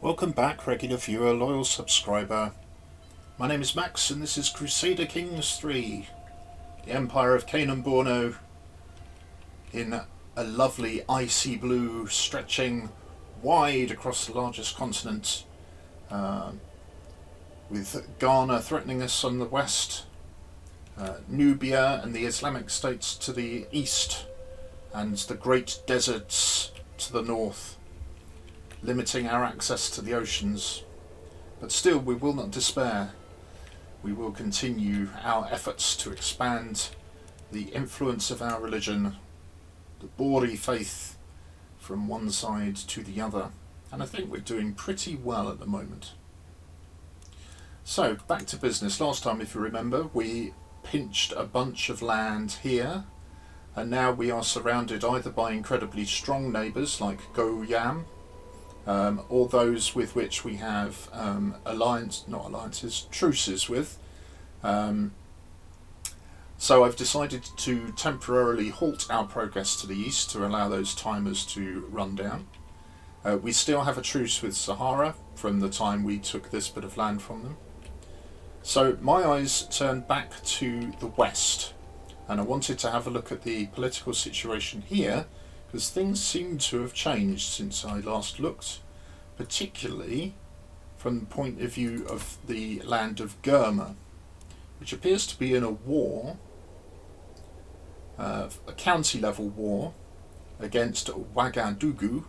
Welcome back, regular viewer, loyal subscriber. My name is Max and this is Crusader Kings 3, the Empire of Canaan Borno, in a lovely icy blue stretching wide across the largest continent, with Ghana threatening us on the west, Nubia and the Islamic states to the east, and the great deserts to the north, limiting our access to the oceans. But still, we will not despair. We will continue our efforts to expand the influence of our religion, the Boris faith, from one side to the other. And I think we're doing pretty well at the moment. So, back to business. Last time, if you remember, we pinched a bunch of land here, and now we are surrounded either by incredibly strong neighbours like Go Yam, or those with which we have truces with. So I've decided to temporarily halt our progress to the east to allow those timers to run down. We still have a truce with Sahara from the time we took this bit of land from them. So my eyes turned back to the west, and I wanted to have a look at the political situation here, because things seem to have changed since I last looked, particularly from the point of view of the land of Gurma, which appears to be in a war, a county level war, against Ouagadougou,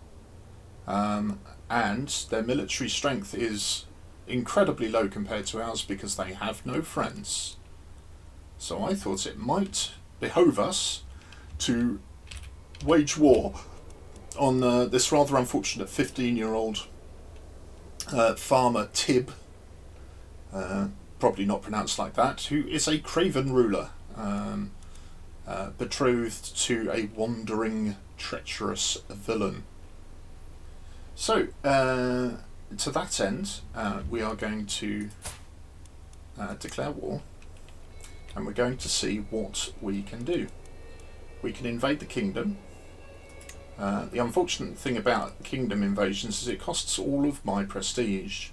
and their military strength is incredibly low compared to ours because they have no friends. So I thought it might behove us to wage war on this rather unfortunate 15-year-old farmer Tib, probably not pronounced like that, who is a craven ruler, betrothed to a wandering, treacherous villain. So, to that end, we are going to declare war, and we're going to see what we can do. We can invade the kingdom. The unfortunate thing about kingdom invasions is it costs all of my prestige,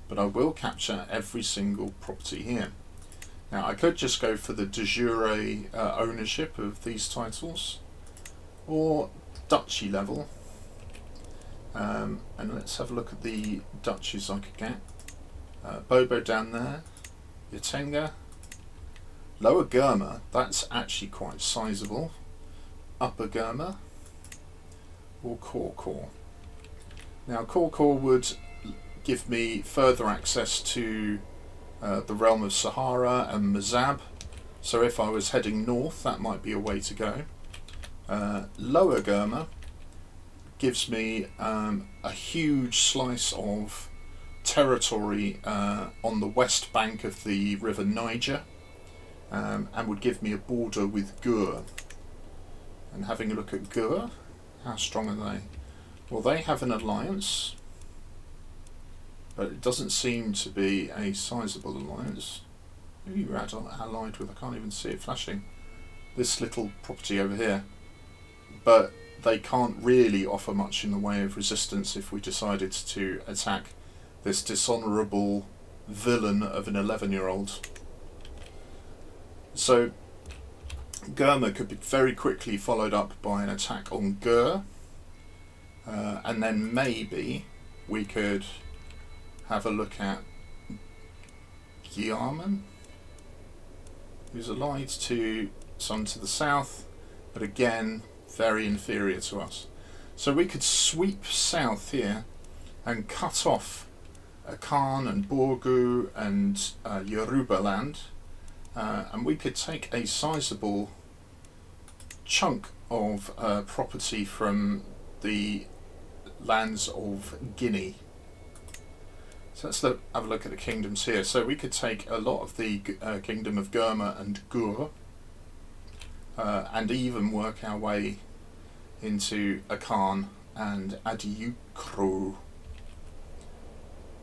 but I will capture every single property here. Now I could just go for the de jure ownership of these titles, or duchy level, and let's have a look at the duchies I could get. Bobo down there, Yatenga, Lower Gurma, that's actually quite sizable, Upper Gurma, or Korkor. Now Korkor would give me further access to the realm of Sahara and Mazab, so if I was heading north that might be a way to go. Lower Gurma gives me a huge slice of territory on the west bank of the river Niger, and would give me a border with Gur. And having a look at Gur, how strong are they? Well, they have an alliance, but it doesn't seem to be a sizable alliance. Who are you allied with? I can't even see it flashing. This little property over here. But they can't really offer much in the way of resistance if we decided to attack this dishonourable villain of an 11-year-old. So Gurma could be very quickly followed up by an attack on Gur, and then maybe we could have a look at Giaman, who's allied to some to the south, but again very inferior to us. So we could sweep south here and cut off Akan and Borgu and Yoruba land, and we could take a sizable chunk of property from the lands of Guinea. So let's have a look at the kingdoms here. So we could take a lot of the kingdom of Gurma and Gur, and even work our way into Akan and Adiukro.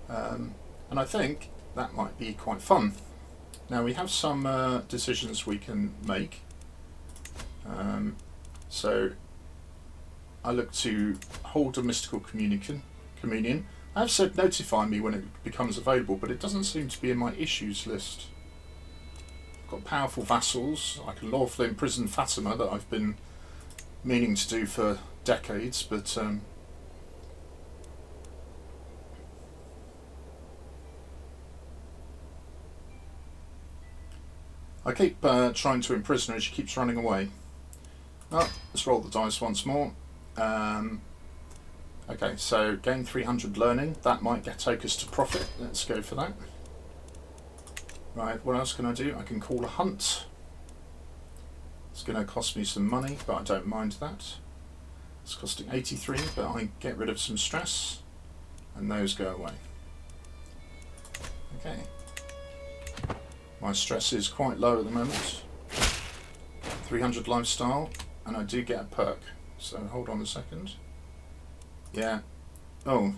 And I think that might be quite fun. Now we have some decisions we can make. So I look to hold a mystical communion, I've said notify me when it becomes available, but it doesn't seem to be in my issues list. I've got powerful vassals. I can lawfully imprison Fatima, that I've been meaning to do for decades, but I keep trying to imprison her. She keeps running away. Oh, let's roll the dice once more. Okay, so gain 300 learning. That might take us to profit. Let's go for that. Right, what else can I do? I can call a hunt. It's going to cost me some money, but I don't mind that. It's costing 83, but I get rid of some stress, and those go away. Okay. My stress is quite low at the moment. 300 lifestyle, and I do get a perk. So hold on a second. Yeah. Oh.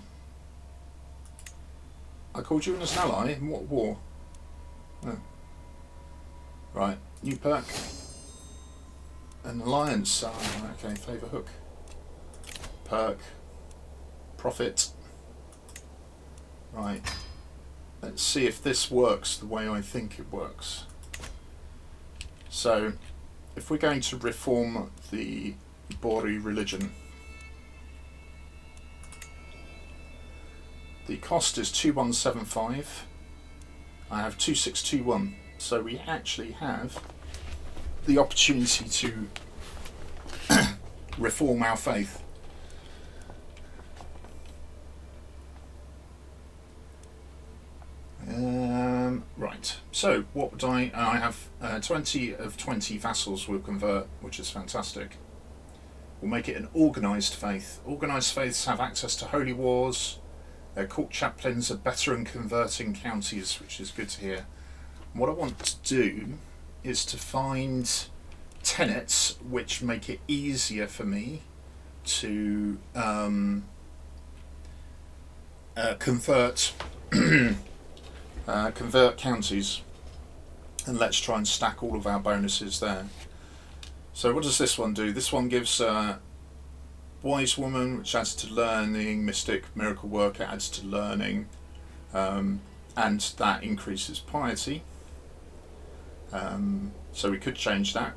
I called you in as an ally? In what war? Oh. Right. New perk. An alliance. Oh, okay. Favour hook. Perk. Profit. Right. Let's see if this works the way I think it works. So, if we're going to reform the Boris religion, the cost is 2175. I have 2621, so we actually have the opportunity to reform our faith. Right, so what would I have 20 of 20 vassals will convert, which is fantastic. We'll make it an organised faith. Organised faiths have access to holy wars. Their court chaplains are better in converting counties, which is good to hear. And what I want to do is to find tenets which make it easier for me to convert convert counties, and let's try and stack all of our bonuses there. So what does this one do? This one gives wise woman, which adds to learning, mystic, miracle worker adds to learning, and that increases piety. So we could change that.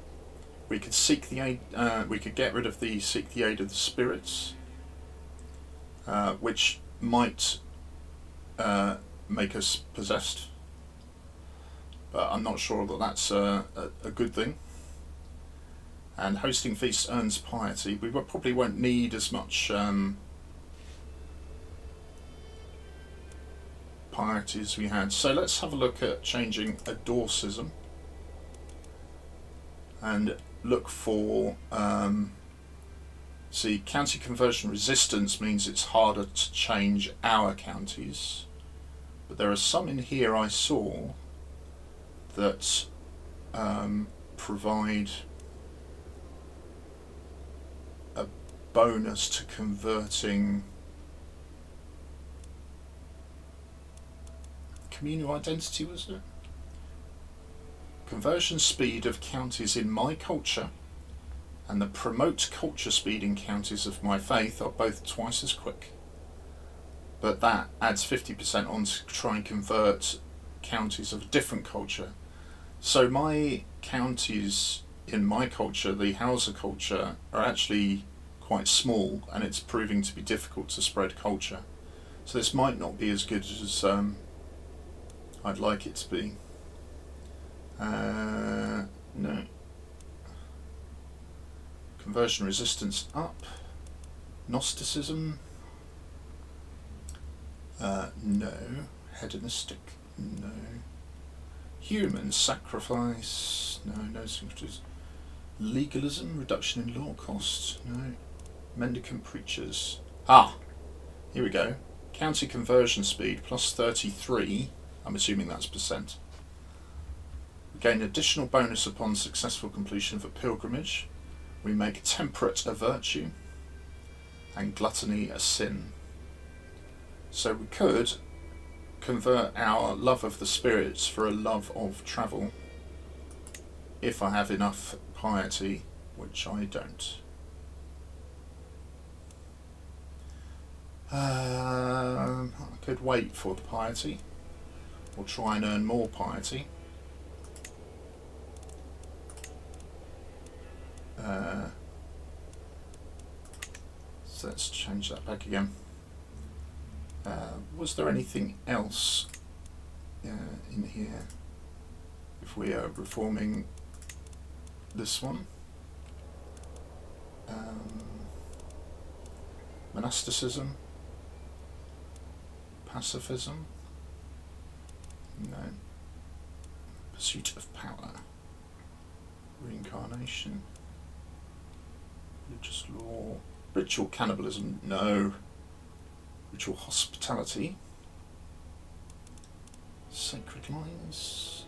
We could seek the aid. We could get rid of the seek the aid of the spirits, which might make us possessed, but I'm not sure that that's a good thing. And hosting feasts earns piety. We probably won't need as much piety as we had. So let's have a look at changing adorcism and look for see, county conversion resistance means it's harder to change our counties. But there are some in here I saw that provide a bonus to converting communal identity, was it? Conversion speed of counties in my culture and the promote culture speed in counties of my faith are both twice as quick. But that adds 50% on to try and convert counties of a different culture. So my counties in my culture, the Hausa culture, are actually quite small, and it's proving to be difficult to spread culture. So this might not be as good as I'd like it to be. No. Conversion resistance up. Gnosticism. No. Hedonistic. No. Human sacrifice. No signatures. Legalism. Reduction in law costs. No. Mendicant preachers. Here we go. County conversion speed plus 33. I'm assuming that's percent. We gain additional bonus upon successful completion of a pilgrimage. We make temperate a virtue and gluttony a sin. So we could convert our love of the spirits for a love of travel if I have enough piety, which I don't. Could wait for the piety, or try and earn more piety. So let's change that back again. Was there anything else in here? If we are reforming this one, monasticism, pacifism, no, pursuit of power, reincarnation, religious law, ritual cannibalism, no, ritual hospitality, sacred lines,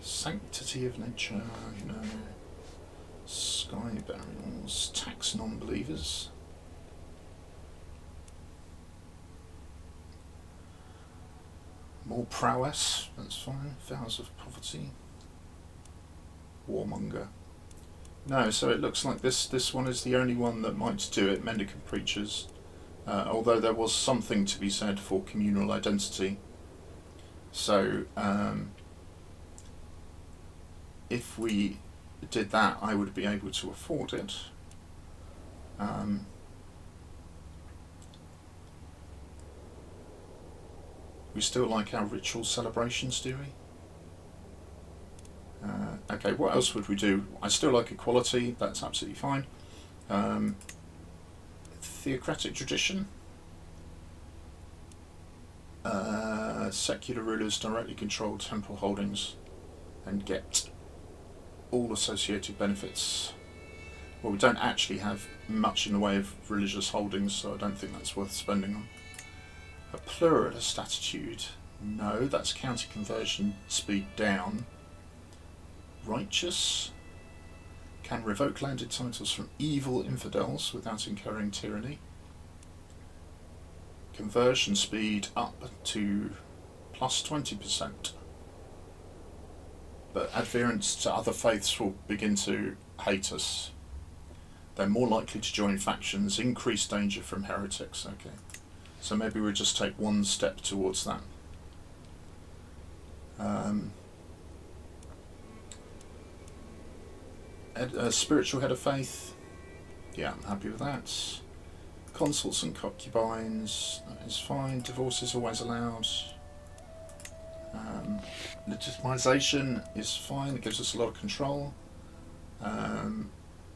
sanctity of nature, no, sky burials, tax non-believers, more prowess, that's fine, vows of poverty, warmonger. No, so it looks like this one is the only one that might do it, mendicant preachers, although there was something to be said for communal identity. So if we did that, I would be able to afford it. We still like our ritual celebrations, do we? Okay, what else would we do? I still like equality, that's absolutely fine. Theocratic tradition. Secular rulers directly control temple holdings and get all associated benefits. Well, we don't actually have much in the way of religious holdings, so I don't think that's worth spending on. A pluralist attitude. No, that's counter conversion speed down. Righteous. Can revoke landed titles from evil infidels without incurring tyranny. Conversion speed up to plus 20%. But adherents to other faiths will begin to hate us. They're more likely to join factions, increased danger from heretics. Okay, so maybe we'll just take one step towards that. Spiritual head of faith. Yeah, I'm happy with that. Consults and concubines, that is fine. Divorce is always allowed. Legitimization is fine, it gives us a lot of control.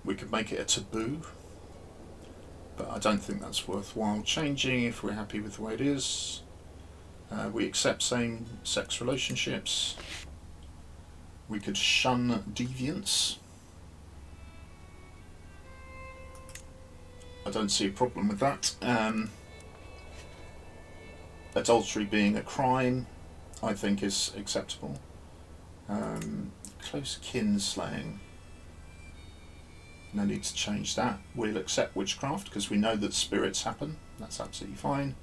We could make it a taboo, but I don't think that's worthwhile changing if we're happy with the way it is. We accept same-sex relationships. We could shun deviance. I don't see a problem with that. Adultery being a crime, I think, is acceptable. Close kin slaying. No need to change that. We'll accept witchcraft because we know that spirits happen. That's absolutely fine.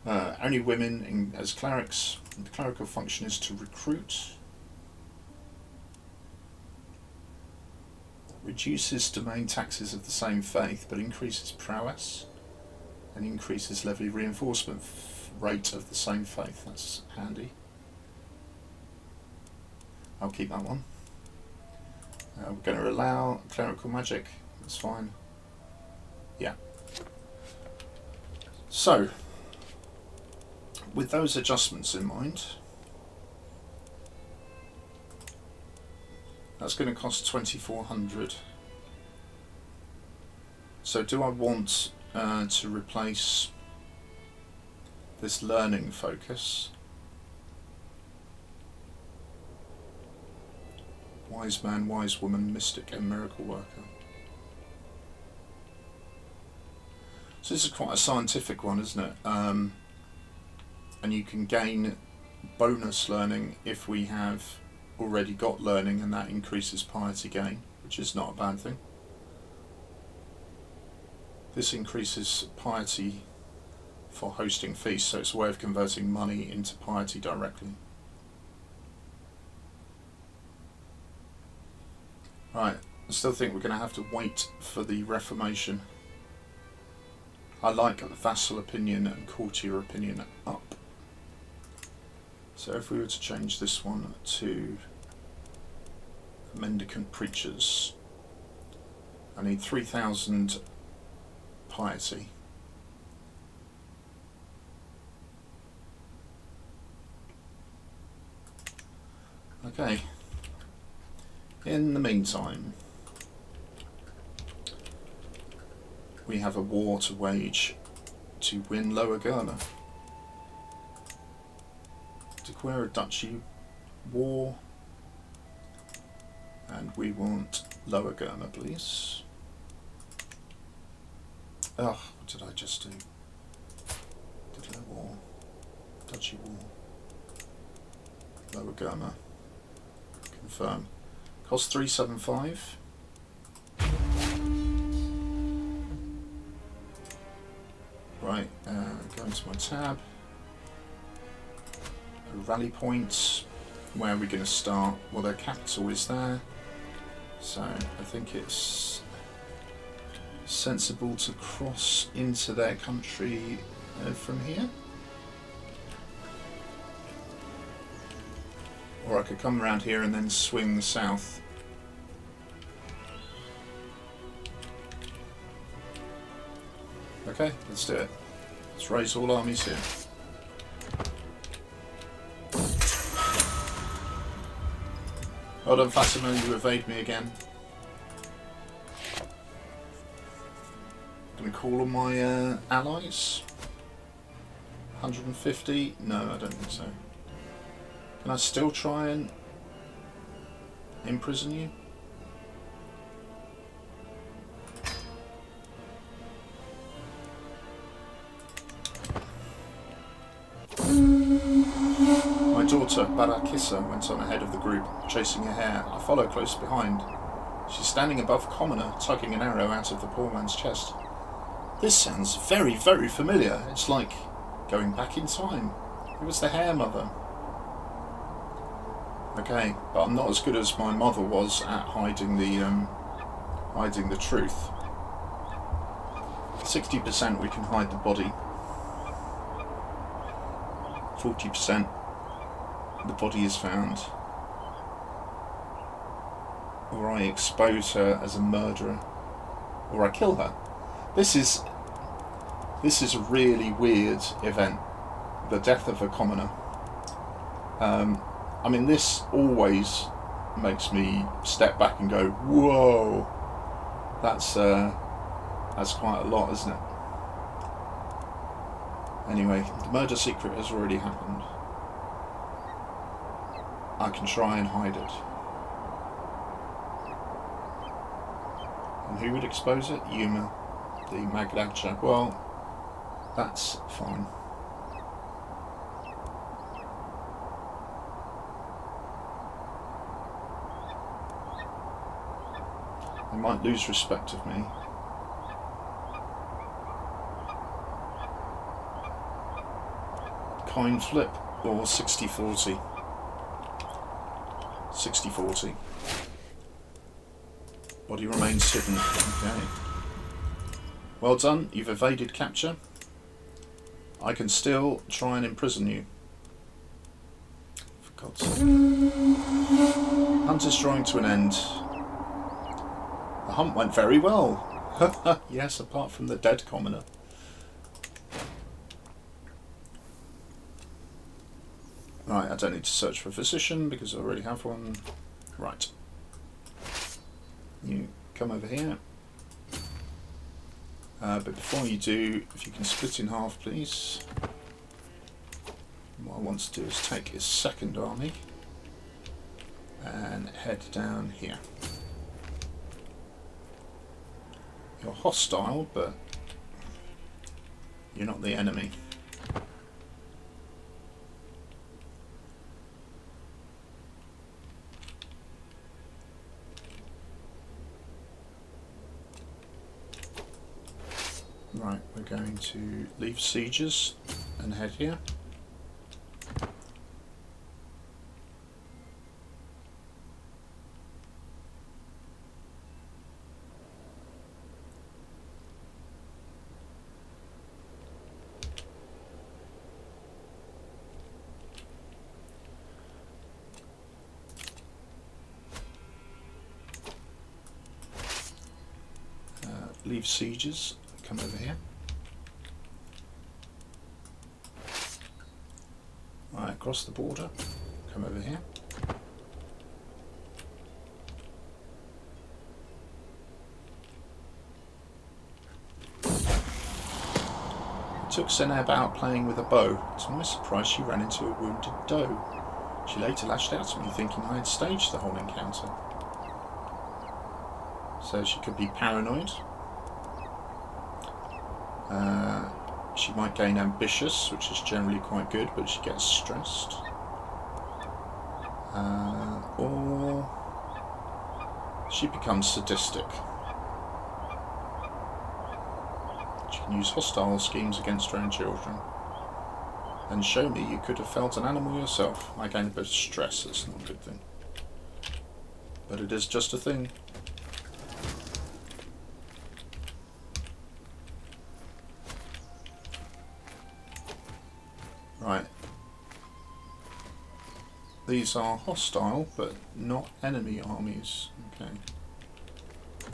Only women as clerics. The clerical function is to recruit. Reduces domain taxes of the same faith, but increases prowess and increases levy reinforcement rate of the same faith. That's handy. I'll keep that one. We're going to allow clerical magic. That's fine. Yeah. So, with those adjustments in mind, that's going to cost 2,400. So do I want to replace this learning focus? Wise man, wise woman, mystic and miracle worker. So this is quite a scientific one, isn't it? And you can gain bonus learning if we have already got learning, and that increases piety gain, which is not a bad thing. This increases piety for hosting feasts, so it's a way of converting money into piety directly. Right, I still think we're going to have to wait for the Reformation. I like vassal opinion and courtier opinion up. So if we were to change this one to mendicant preachers, I need 3,000 piety. Okay. In the meantime, we have a war to wage to win Lower Ghana. Declare a duchy war, and we want Lower Ghana, please. Ugh, what did I just do? Declare war, duchy war, Lower Ghana. Confirm. Cost 375. Right, go into my tab. Rally points. Where are we going to start? Well, their capital is there, so I think it's sensible to cross into their country from here. Or I could come around here and then swing south. Okay, let's do it. Let's raise all armies here. Well done, Fatima, you evade me again. Gonna call on my allies. 150? No, I don't think so. Can I still try and imprison you? My daughter, Barakissa, went on ahead of the group, chasing a hare. I follow close behind. She's standing above a commoner, tugging an arrow out of the poor man's chest. This sounds very, very familiar. It's like going back in time. It was the hare mother. Okay, but I'm not as good as my mother was at hiding the truth. 60% we can hide the body. 40% the body is found. Or I expose her as a murderer. Or I kill her. This is a really weird event. The death of a commoner. I mean, this always makes me step back and go, whoa, that's quite a lot, isn't it? Anyway, the murder secret has already happened. I can try and hide it. And who would expose it? Yuma, the Magdalcha. Well, that's fine. They might lose respect of me. Coin flip or 60-40? 60-40. Body remains hidden. Okay. Well done, you've evaded capture. I can still try and imprison you. For God's sake. Hunt is drawing to an end. The hunt went very well. Yes, apart from the dead commoner. Right, I don't need to search for a physician because I already have one. Right. You come over here. But before you do, if you can split in half, please. What I want to do is take his second army and head down here. You're hostile, but you're not the enemy. Right, we're going to leave sieges and head here. relieve sieges, come over here. Right, across the border, come over here. Took Seneb out playing with a bow. To my surprise, she ran into a wounded doe. She later lashed out at me, thinking I had staged the whole encounter. So she could be paranoid. She might gain ambitious, which is generally quite good, but she gets stressed. Or she becomes sadistic. She can use hostile schemes against her own children. And show me you could have felt an animal yourself. I gain a bit of stress, that's not a good thing. But it is just a thing. Right. These are hostile, but not enemy armies. Okay.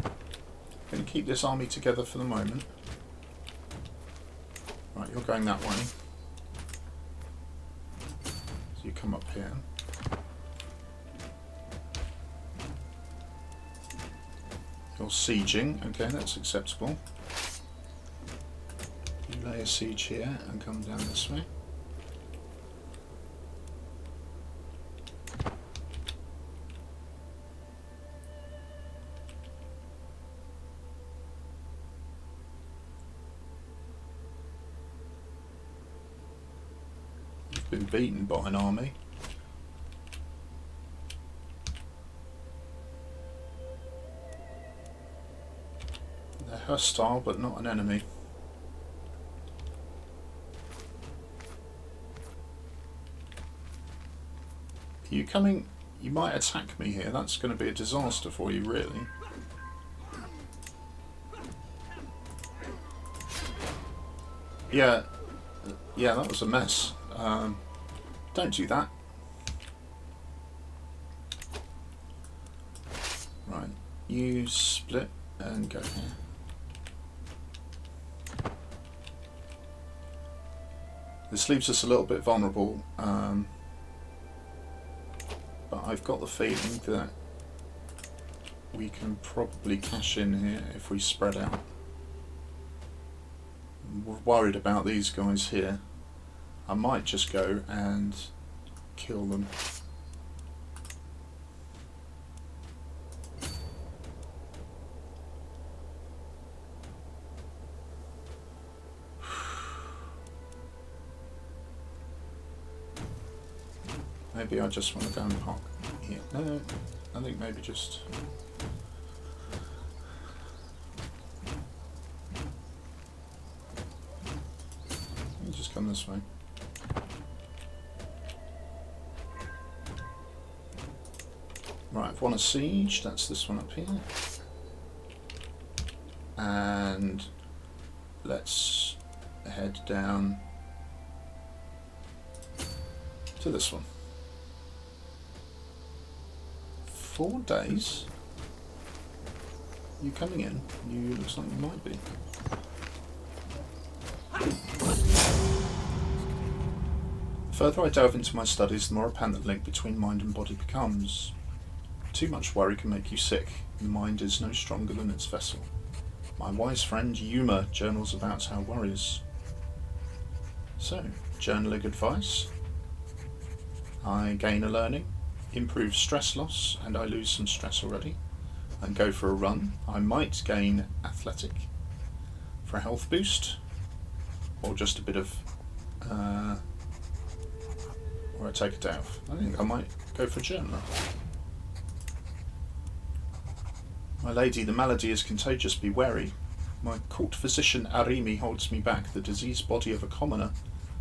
I'm going to keep this army together for the moment. Right, you're going that way. So you come up here. You're sieging. Okay, that's acceptable. You lay a siege here and come down this way. Been beaten by an army. They're hostile but not an enemy. Are you coming? You might attack me here. That's going to be a disaster for you, really. Yeah, that was a mess. Don't do that. Right, you split and go here. This leaves us a little bit vulnerable, but I've got the feeling that we can probably cash in here if we spread out. We're worried about these guys here. I might just go and kill them. Maybe I just want to go and park here. No, I think maybe just... Let me just come this way. Right, I've won a siege, that's this one up here. And let's head down to this one. 4 days? You coming in? You looks like you might be. The further I delve into my studies, the more apparent the link between mind and body becomes. Too much worry can make you sick. The mind is no stronger than its vessel. My wise friend Yuma journals about her worries. So, journaling advice. I gain a learning, improve stress loss, and I lose some stress already. And go for a run. I might gain athletic for a health boost, or just a bit of, or I take a day off. I think I might go for a journal. My lady, the malady is contagious, be wary. My court physician Arimi holds me back. The diseased body of a commoner,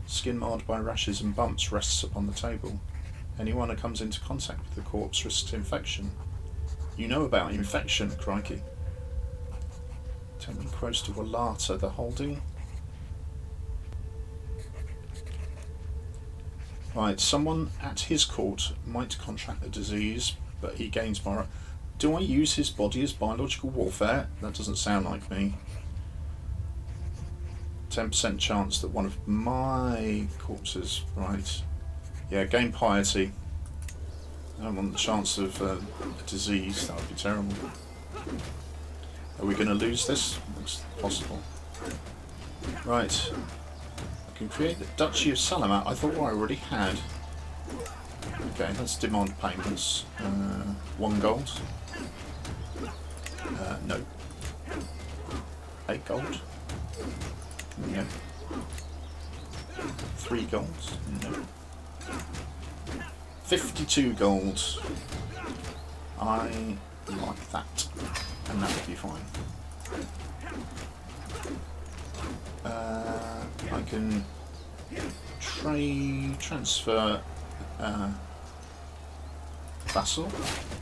skin marred by rashes and bumps, rests upon the table. Anyone who comes into contact with the corpse risks infection. You know about infection, crikey. Take me close to Walata, the holding. Right, someone at his court might contract the disease, but he gains more. Do I use his body as biological warfare? That doesn't sound like me. 10% chance that one of my corpses... Right. Yeah, gain piety. I don't want the chance of a disease. That would be terrible. Are we going to lose this? It's possible. Right. I can create the Duchy of Salamat. I thought I already had. Okay, let's demand payments. 1 gold. No. 8 gold. No. 3 gold. No. 52 gold. I like that. And that would be fine. I can transfer vassal.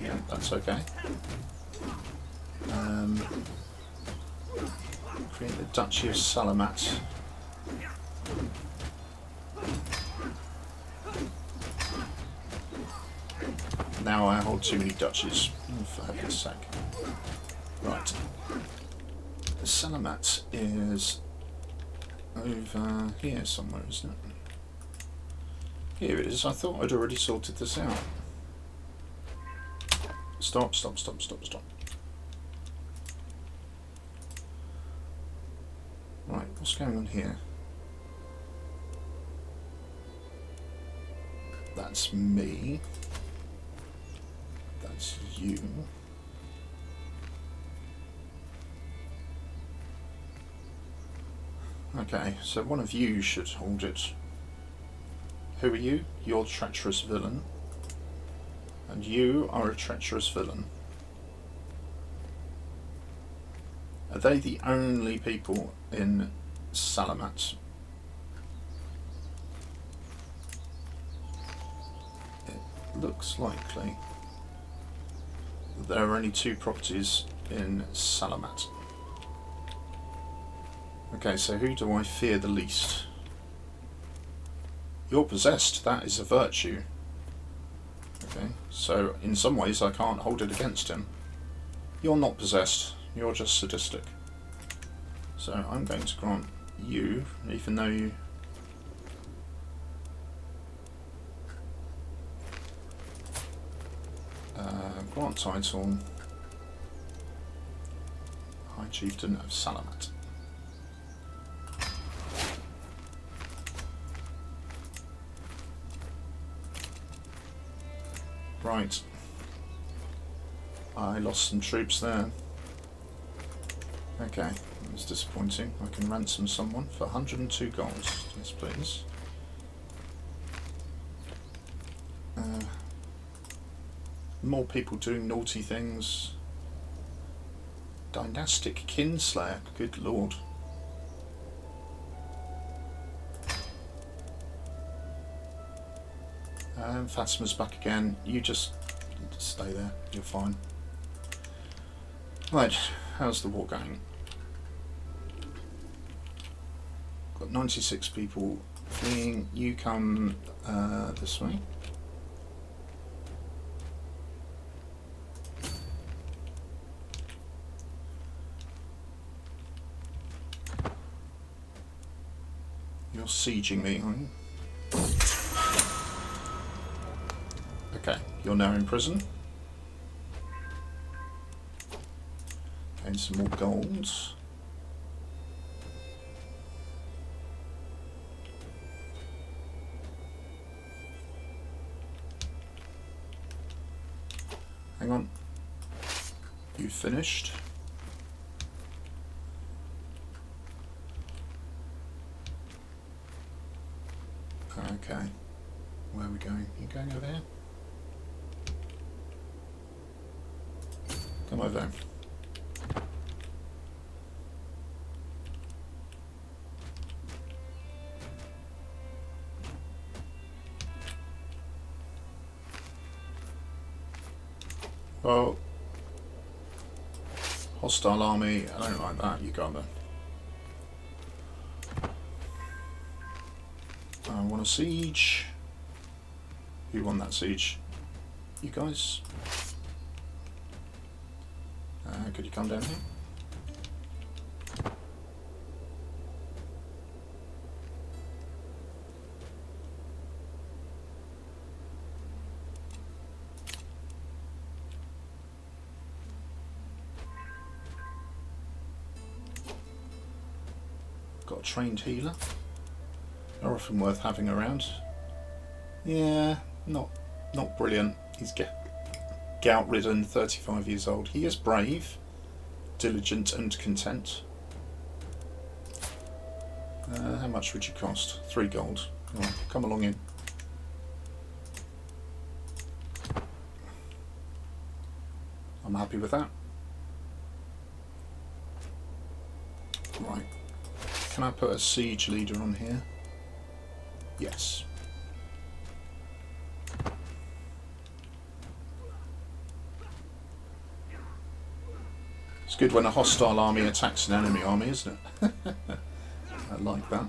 Yeah, that's okay. Create the Duchy of Salamat. Now I hold too many duchies, for heaven's sake. Right. Salamat is over here somewhere, isn't it? Here it is. I thought I'd already sorted this out. Stop, stop, stop, stop, stop. Right, what's going on here? That's me. That's you. Okay, so one of you should hold it. Who are you? You're a treacherous villain. And you are a treacherous villain. Are they the only people in Salamat? It looks likely that there are only 2 properties in Salamat. Okay, so who do I fear the least? You're possessed, that is a virtue. Okay, so in some ways I can't hold it against him. You're not possessed, you're just sadistic. So I'm going to grant you, even though you... grant title, High Chieftain of Salamat. Right. I lost some troops there. Okay, that was disappointing. I can ransom someone for 102 gold. Yes, please. More people doing naughty things. Dynastic Kinslayer, good lord. Fatima's back again. You just stay there. You're fine. Right, how's the war going? Got 96 people fleeing. You come this way. You're sieging me, aren't you? Okay, you're now in prison. Gain some more gold. Hang on. You finished? Okay. Where are we going? You going over here? Come over there. Well, hostile army, I don't like that, you go there. I want a siege. Who won that siege? You guys? Could you come down here? Got a trained healer. They're often worth having around. Yeah, not brilliant. He's gout-ridden, 35 years old. He is brave, diligent and content. How much would you cost? 3 gold. Oh, come along in. I'm happy with that. Right. Can I put a siege leader on here? Yes. It's good when a hostile army attacks an enemy army, isn't it? I like that.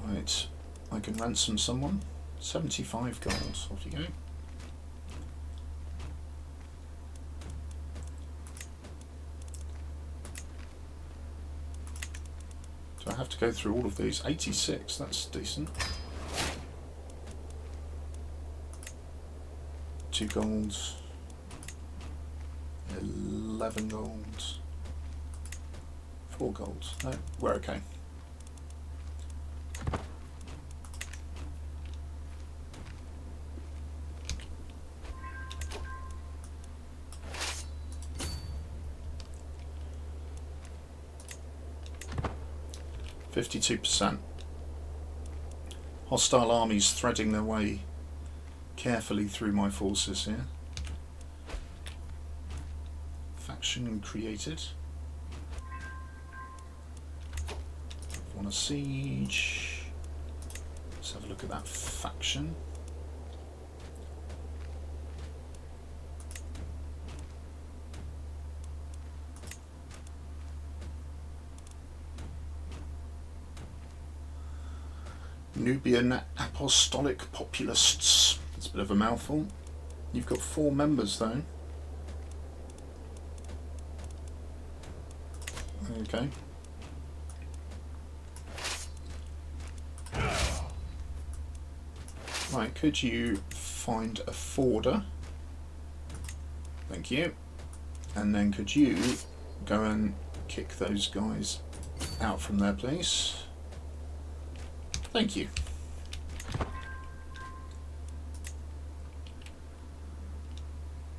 Right, I can ransom someone. 75 gold, off you go. Do I have to go through all of these? 86, that's decent. 2 golds. 11 golds. 4 golds. No, we're okay. %. Hostile armies threading their way carefully through my forces here. Faction created. Want a siege. Let's have a look at that faction. Nubian Apostolic Populists. That's a bit of a mouthful. You've got 4 members though. Okay. Right, could you find a forder? Thank you. And then could you go and kick those guys out from there, please? Thank you.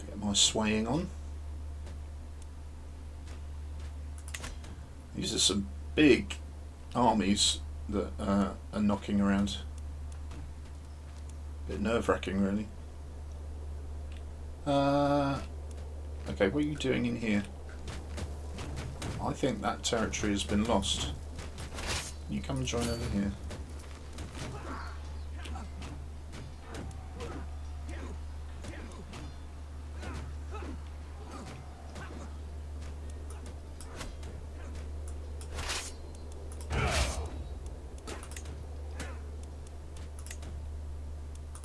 Get my swaying on. These are some big armies that are knocking around. A bit nerve-wracking, really. Okay, what are you doing in here? I think that territory has been lost. You come and join over here.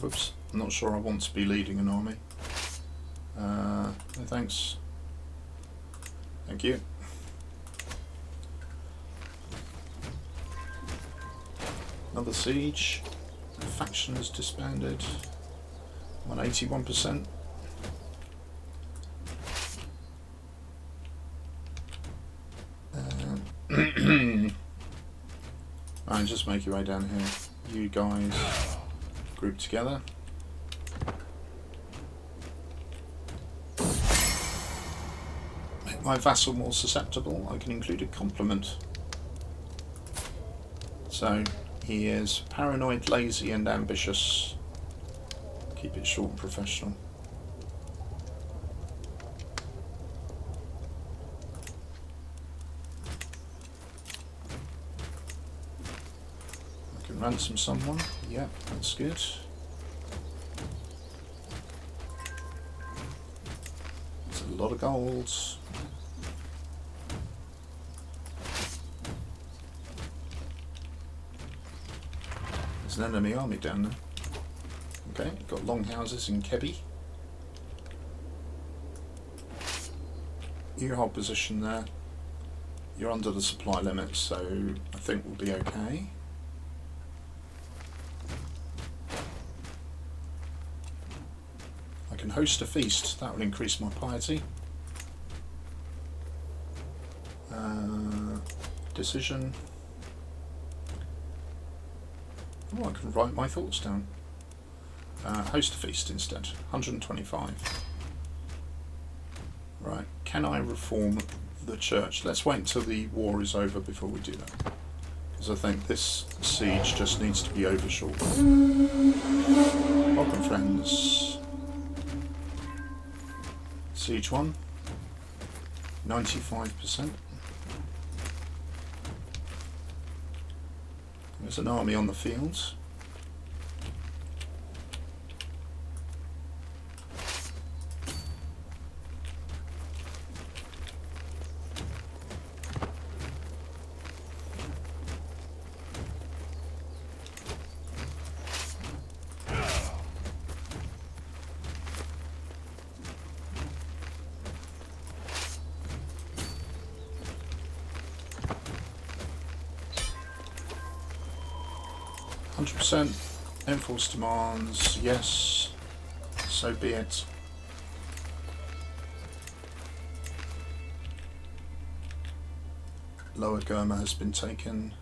Whoops, I'm not sure I want to be leading an army. No thanks. Thank you. Another siege. The faction is disbanded. I'm on 81%. Right, just make your way down here. You guys group together. Make my vassal more susceptible. I can include a compliment. So he is paranoid, lazy and ambitious. Keep it short and professional. I can ransom someone. Yep, that's good. That's a lot of gold. There's an enemy army down there. Okay, got longhouses in Kebby. You hold position there. You're under the supply limit, so I think we'll be okay. I can host a feast. That will increase my piety. Decision. Oh, I can write my thoughts down. Host a feast instead. 125. Right. Can I reform the church? Let's wait until the war is over before we do that. Because I think this siege just needs to be over shortly. Welcome, friends. Siege 1. 95%. There's an army on the fields. Enforce demands, yes, so be it. Lower Gurma has been taken.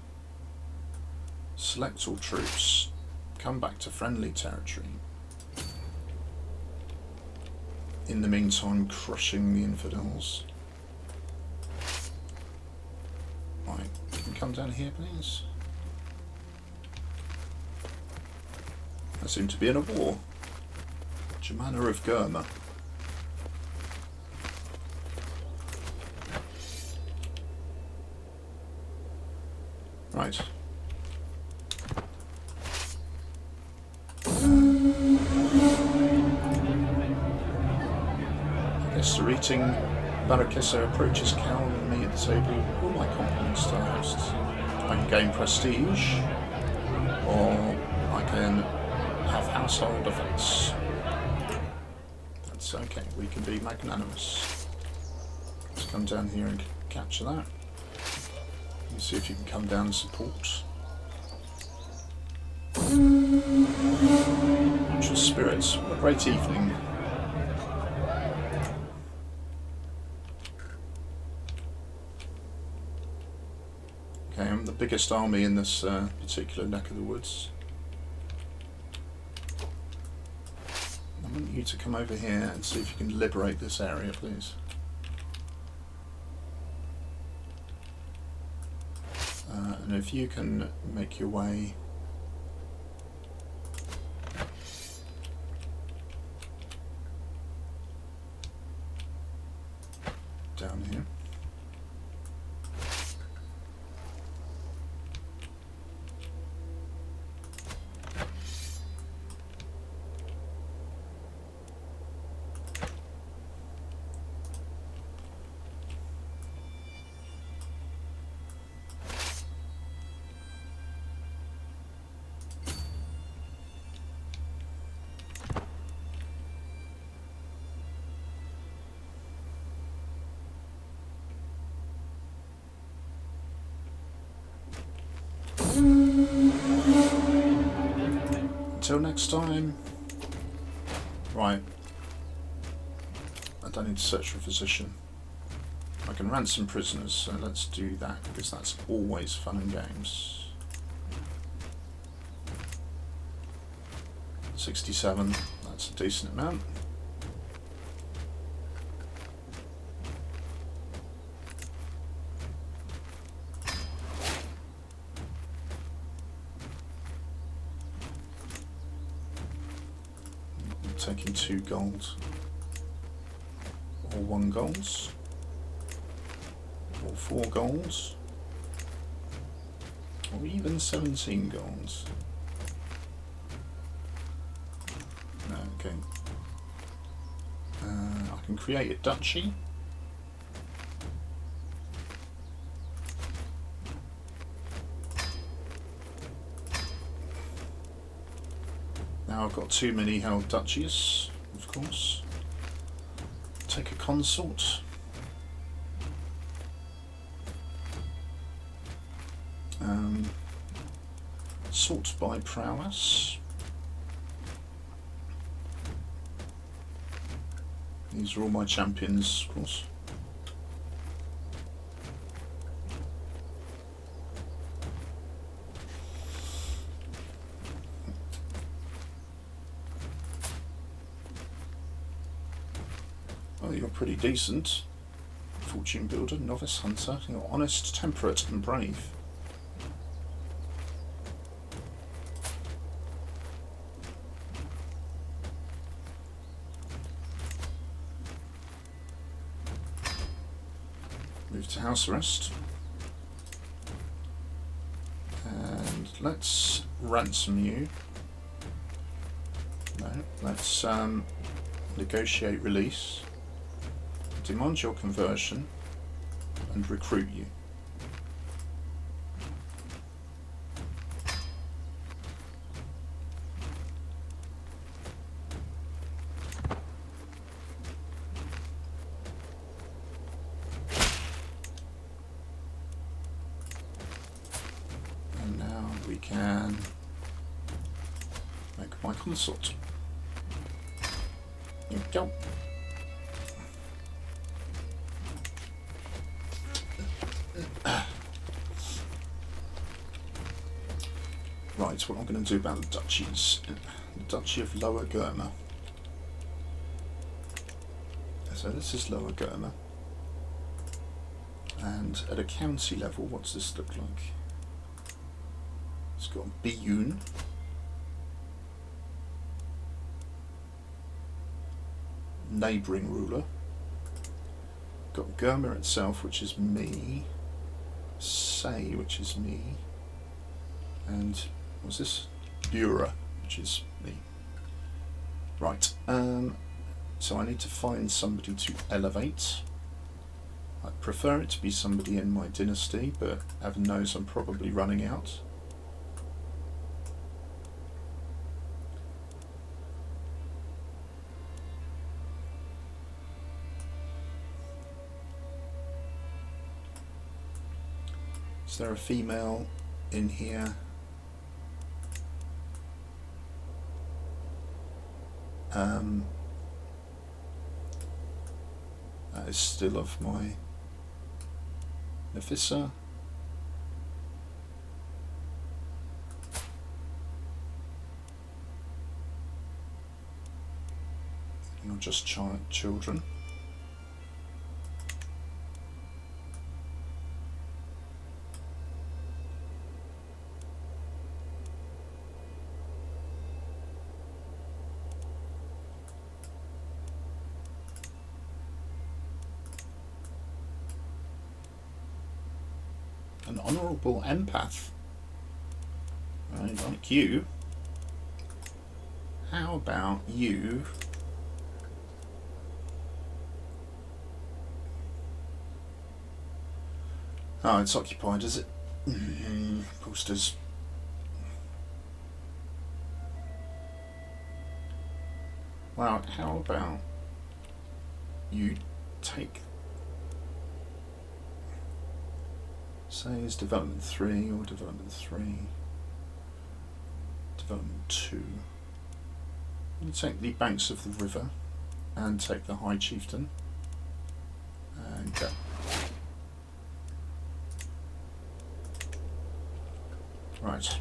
Select all troops. Come back to friendly territory. In the meantime, crushing the infidels. Right, can you come down here, please? I seem to be in a war. Germana of Gurma. Right. I guess the eating Barakessa approaches Cal and me at the table. All my compliments to the hosts. I can gain prestige, or I can have household effects. That's okay, we can be magnanimous. Let's come down here and capture that. You see if you can come down and support. Mutual spirits, what a great evening. Okay, I'm the biggest army in this particular neck of the woods. I want you to come over here and see if you can liberate this area, please. And if you can make your way down here. Until next time. Right. I don't need to search for a physician. I can ransom prisoners, so let's do that, because that's always fun and games. 67, that's a decent amount. Taking 2 gold, or 1 gold, or 4 golds, or even 17 golds. No, okay. I can create a duchy. Now I've got too many held duchies, of course. Take a consort. Sort by prowess. These are all my champions, of course. Oh, you're pretty decent. Fortune builder, novice hunter. You're honest, temperate, and brave. Move to house arrest. And let's ransom you. No, let's negotiate release. Demand your conversion and recruit you. And now we can make my consort. Here we go. Right, what I'm going to do about the duchies. The Duchy of Lower Gurma. So this is Lower Gurma. And at a county level, what's this look like? It's got Biyun. Neighbouring ruler. Got Gurma itself, which is me. Say, which is me. And what's this? Daura, which is me. Right, so I need to find somebody to elevate. I prefer it to be somebody in my dynasty, but heaven knows I'm probably running out. Is there a female in here? That is still of my Nafissa. Not just children. An honourable empath. I like you. How about you? Oh, it's occupied, is it? Posters. Wow, how about you take... Say it's development 3 or development 3, development 2. You take the banks of the river and take the High Chieftain and go. Right.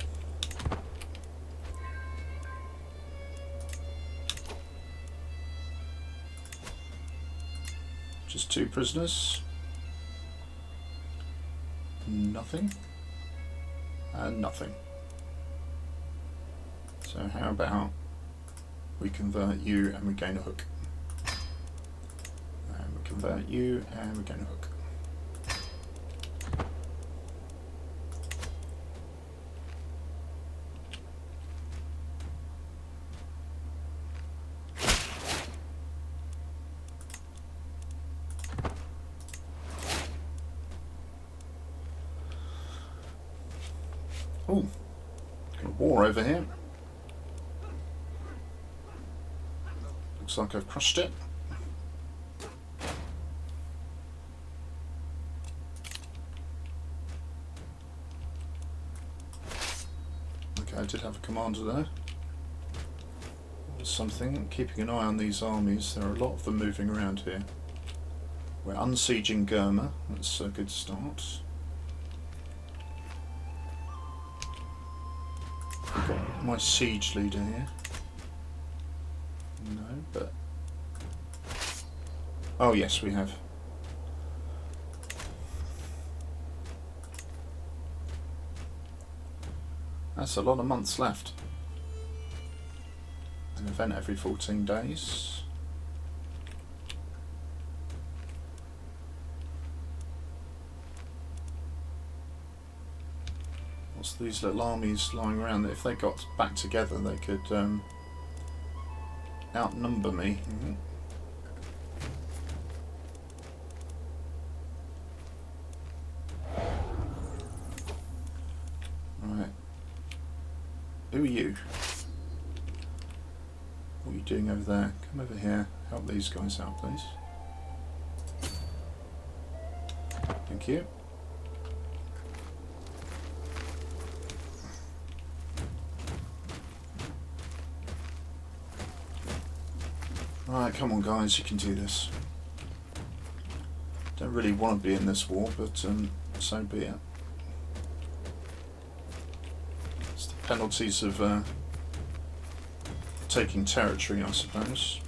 Just 2 prisoners. Nothing. And nothing. So how about we convert you and we gain a hook. And we convert you and we gain a hook. Oh, got a war over here. Looks like I've crushed it. Okay, I did have a commander there. Something, keeping an eye on these armies. There are a lot of them moving around here. We're unsieging Gurma, that's a good start. We've got my siege leader here. No, but... oh yes, we have. That's a lot of months left. An event every 14 days. What's these little armies lying around that if they got back together they could outnumber me? Right. Who are you? What are you doing over there? Come over here. Help these guys out, please. Thank you. Right, come on guys, you can do this. Don't really want to be in this war, but so be it. It's the penalties of taking territory, I suppose.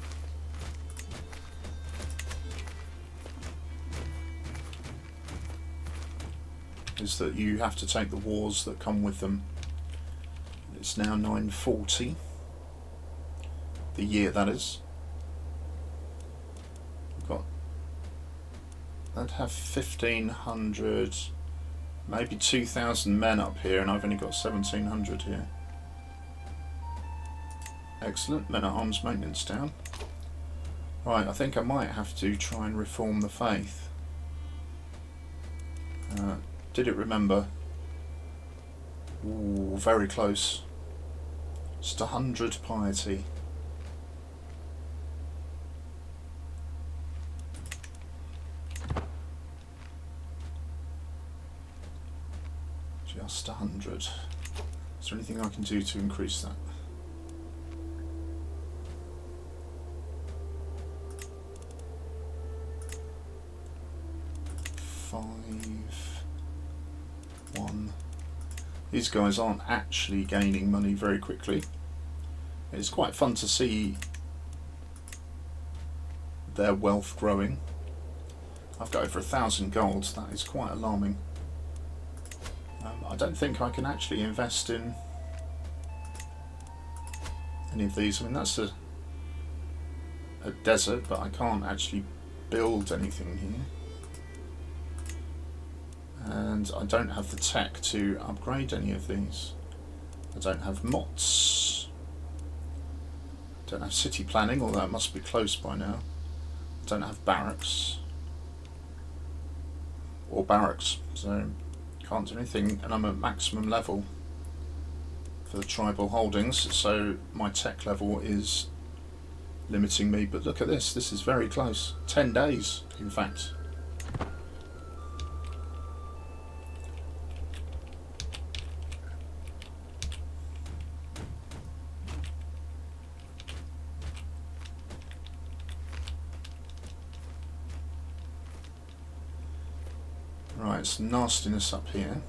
Is that you have to take the wars that come with them. It's now 940. The year, that is. We've got... I'd have 1,500, maybe 2,000 men up here, and I've only got 1,700 here. Excellent, men at arms maintenance down. Right, I think I might have to try and reform the faith. Did it remember? Ooh, very close. Just 100 piety. Just 100. Is there anything I can do to increase that? These guys aren't actually gaining money very quickly. It's quite fun to see their wealth growing. I've got over 1,000 gold, that is quite alarming. I don't think I can actually invest in any of these. I mean, that's a desert, but I can't actually build anything here. And I don't have the tech to upgrade any of these. I don't have mots. Don't have city planning, although it must be close by now. I don't have barracks. Or barracks, so can't do anything, and I'm at maximum level for the tribal holdings, so my tech level is limiting me. But look at this, this is very close. 10 days, in fact. Right, it's nastiness up here.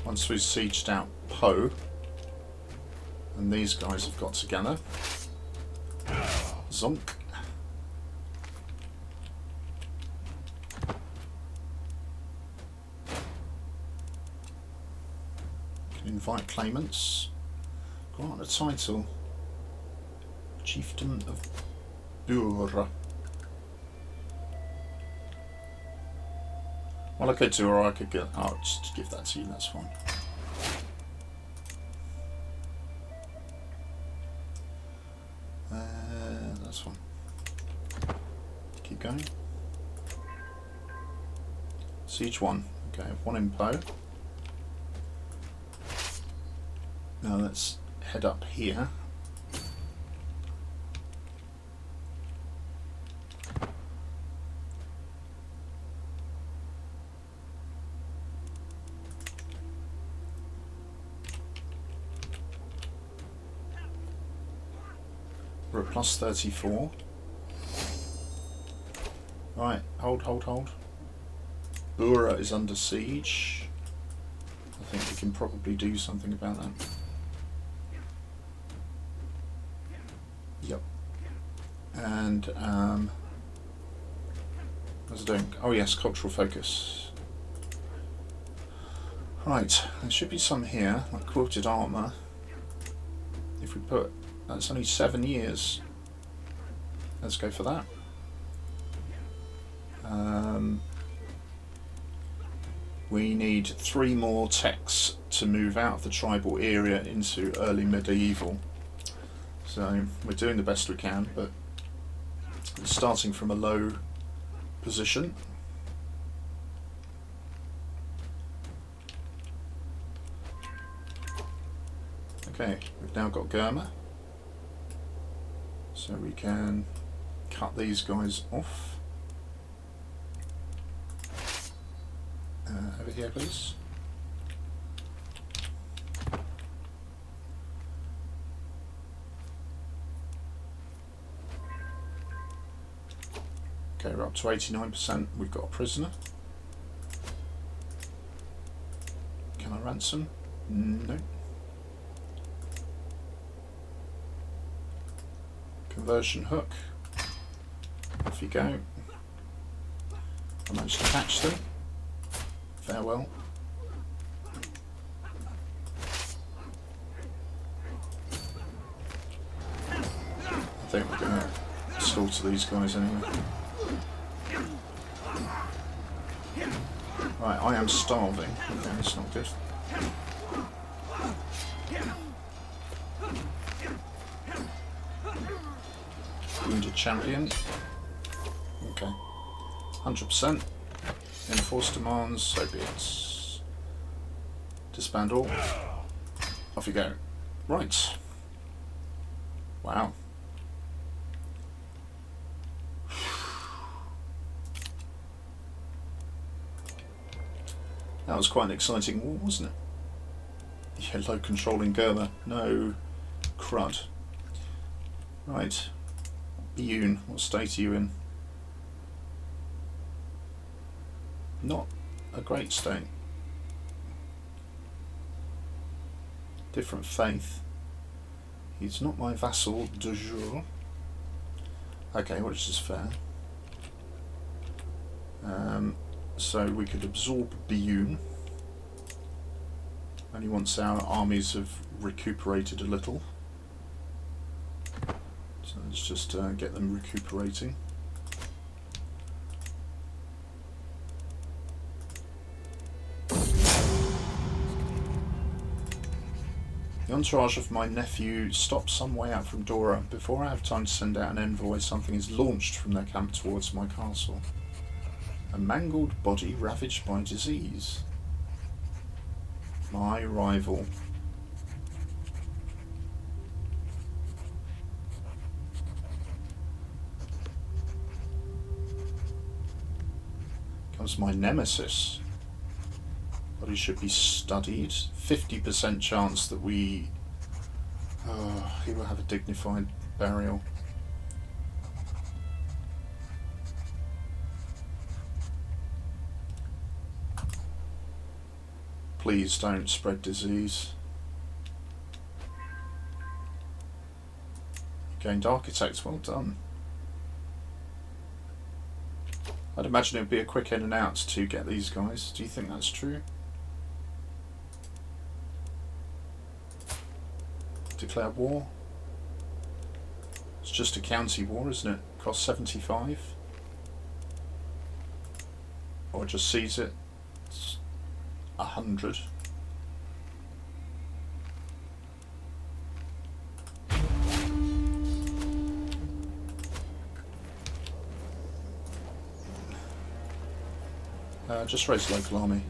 Once we've sieged out Po, and these guys have got together. Zonk. Can invite claimants. Grant a title. Chieftain of Daura. Well, I could do, or I could get. I'll just give that to you. That's fine. That's fine. Keep going. Siege 1. Okay, 1 in Po. Now let's head up here. at plus 34. Right, hold. Daura is under siege. I think we can probably do something about that. Yep. And, what's it doing? Oh yes, cultural focus. Right, there should be some here, like quilted armour. If we put, that's only 7 years. Let's go for that. We need 3 more techs to move out of the tribal area into early medieval. So we're doing the best we can, but it's starting from a low position. Okay, we've now got Gurma, so we can cut these guys off. Over here, please. Okay, we're up to 89%. We've got a prisoner. Can I ransom? No. Conversion hook. Off you go. I managed to catch them. Farewell. I think we're going to slaughter these guys anyway. Right, I am starving. Okay, that's not good. Wounded champion. Okay. 100%. Enforce demands, so be it. Disband all. Off you go. Right. Wow. That was quite an exciting war, wasn't it? Yeah, low controlling Gurma. No crud. Right. Iyun, what state are you in? Not a great state. Different faith. He's not my vassal de jour. Okay, which is fair. So we could absorb Iyun. Only once our armies have recuperated a little. So let's just get them recuperating. The entourage of my nephew stops some way out from Daura. Before I have time to send out an envoy, something is launched from their camp towards my castle. A mangled body ravaged by disease. My rival. Comes my nemesis. Body should be studied. 50% chance that he will have a dignified burial. Please don't spread disease. Gained architects, well done. I'd imagine it would be a quick in and out to get these guys. Do you think that's true? Declare war. It's just a county war, isn't it? Cost 75. Or just seize it. It's 100. Just raise local army.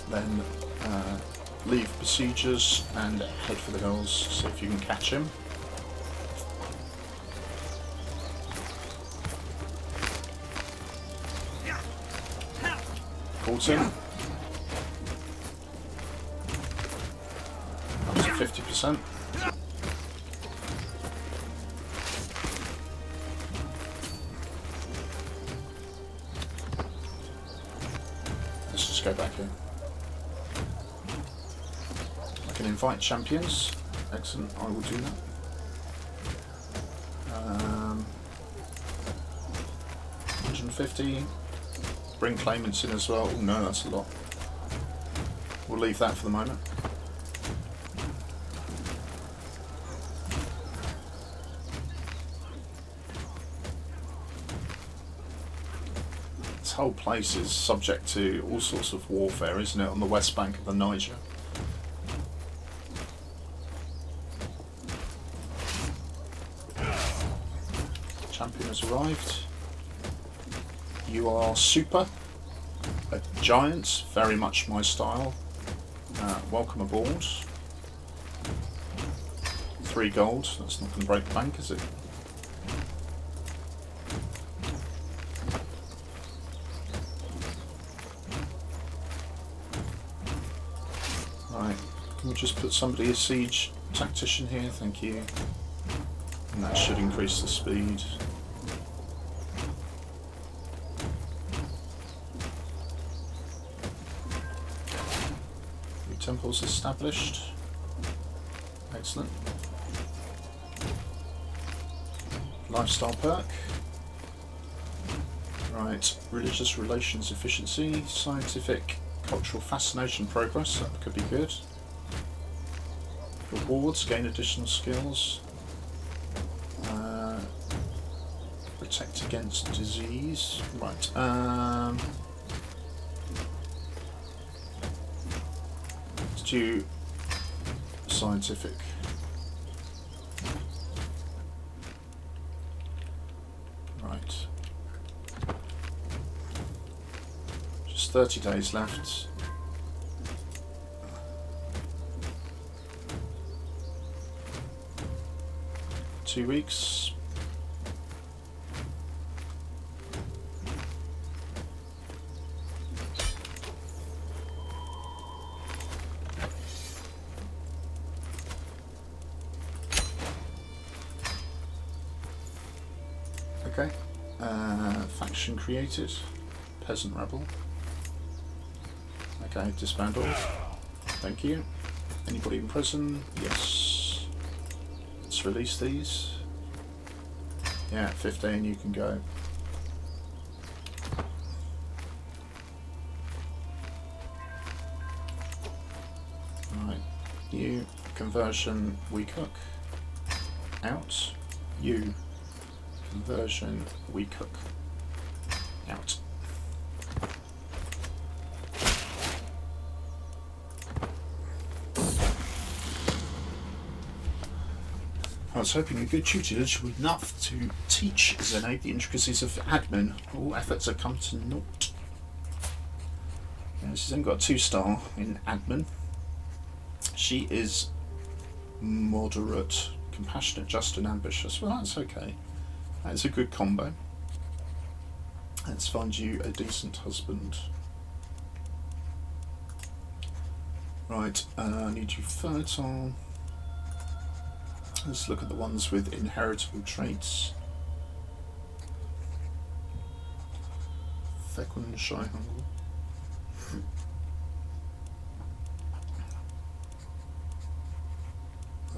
Then leave besiegers and head for the hills, see if you can catch him. Caught him. Up to 50%. Let's just go back here. I can invite champions. Excellent, I will do that. 150. Bring claimants in as well. Oh no, that's a lot. We'll leave that for the moment. This whole place is subject to all sorts of warfare, isn't it, on the west bank of the Niger? Champion has arrived. You are super, a giant, very much my style. Welcome aboard. 3 gold, that's not going to break the bank, is it? Right, can we just put somebody as siege tactician here? Thank you. And that should increase the speed. Temples established. Excellent. Lifestyle perk. Right, religious relations efficiency, scientific cultural fascination progress, that could be good. Rewards, gain additional skills. Protect against disease. Right. Do scientific. Right. Just 30 days left. Two weeks. Okay, faction created, peasant rebel. Okay, disband all. Thank you. Anybody in prison? Yes. Let's release these. Yeah, 15, you can go. Right, you, conversion, we cook. Out. You. Conversion, we cook. Out. I was hoping a good tutelage would be enough to teach Zene the intricacies of admin. All efforts have come to naught. Yeah, she's then got a 2-star in admin. She is moderate, compassionate, just and ambitious. Well, that's okay. That's a good combo. Let's find you a decent husband. Right, I need you fertile. Let's look at the ones with inheritable traits. Fecund, shy, humble.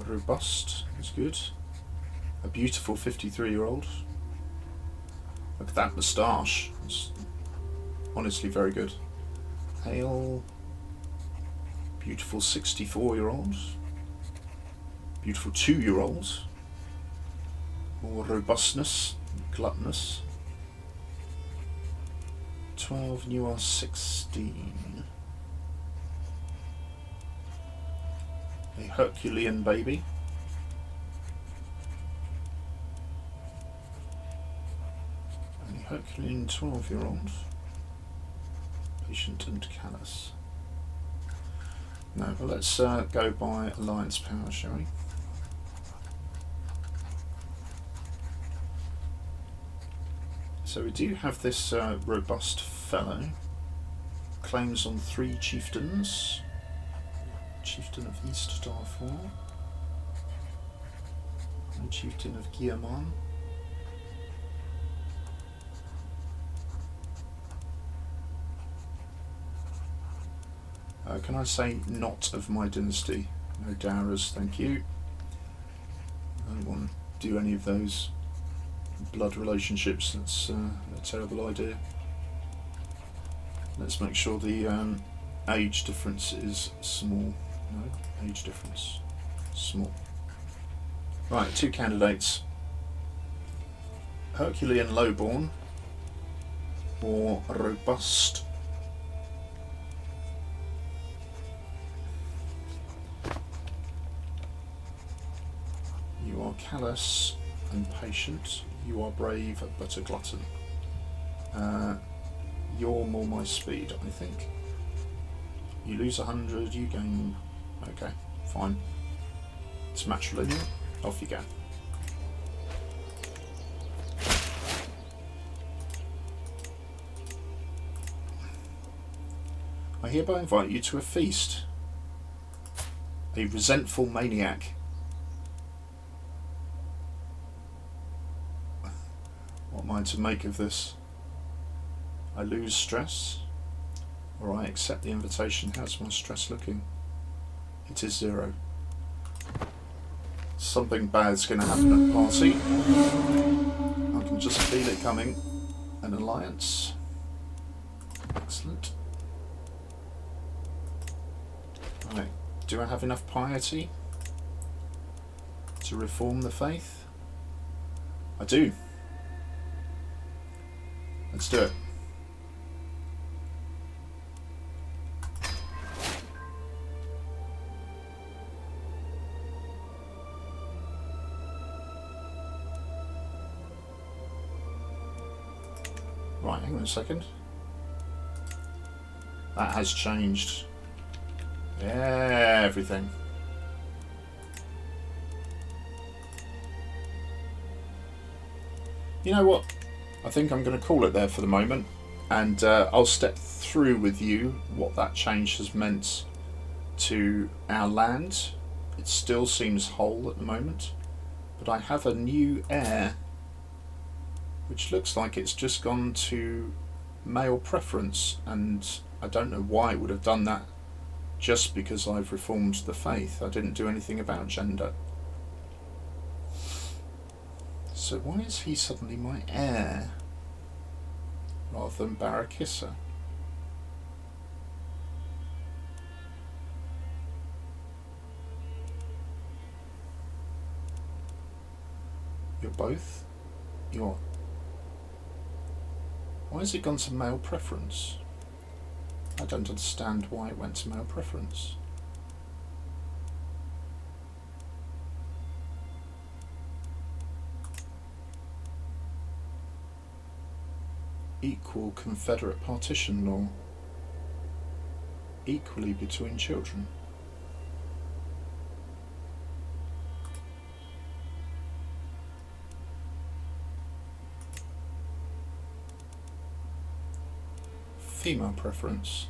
Robust is good. A beautiful 53-year-old. Look at that moustache. It's honestly very good. Hale. Beautiful 64-year-old. Beautiful 2-year-old. More robustness. Gluttonous. 12 and you are 16. A Herculean baby. Herculean 12-year-old, patient and callous. No, well, let's go by alliance power, shall we? So we do have this robust fellow. Claims on 3 chieftains. Chieftain of East Darfur. And Chieftain of Guillemon. Can I say not of my dynasty? No Dauras, thank you. I don't want to do any of those blood relationships, that's a terrible idea. Let's make sure the age difference is small. No, age difference, small. Right, 2 candidates. Herculean lowborn or robust. You are callous and patient. You are brave but a glutton. You're more my speed, I think. You lose 100, you gain... Okay, fine. It's matrilineal. Off you go. I hereby invite you to a feast. A resentful maniac. What am I to make of this? I lose stress, or I accept the invitation. How's my stress looking? It is 0. Something bad's going to happen at the party. I can just feel it coming. An alliance. Excellent. Right, do I have enough piety to reform the faith? I do. Let's do it. Right, hang on a second. That has changed everything. You know what? I think I'm going to call it there for the moment, and I'll step through with you what that change has meant to our land. It still seems whole at the moment, but I have a new heir, which looks like it's just gone to male preference, and I don't know why it would have done that just because I've reformed the faith. I didn't do anything about gender. So why is he suddenly my heir rather than Barakissa? You're both? You're... Why has it gone to male preference? I don't understand why it went to male preference. Equal Confederate partition law. Equally between children. Female preference.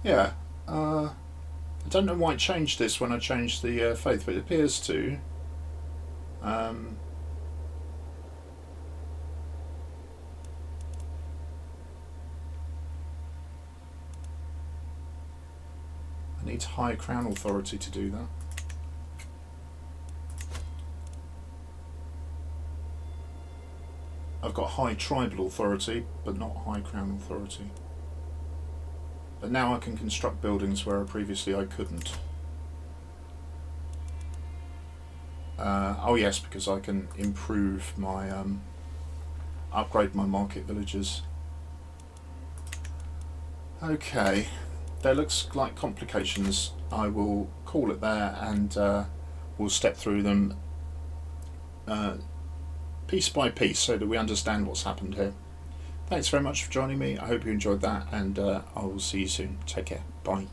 Yeah, I don't know why it changed this when I changed the faith, but it appears to. I need high crown authority to do that. I've got high tribal authority, but not high crown authority. But now I can construct buildings where previously I couldn't. Oh yes, because I can improve my, upgrade my market villages. Okay, there looks like complications. I will call it there, and we'll step through them piece by piece so that we understand what's happened here. Thanks very much for joining me. I hope you enjoyed that, and I will see you soon. Take care. Bye.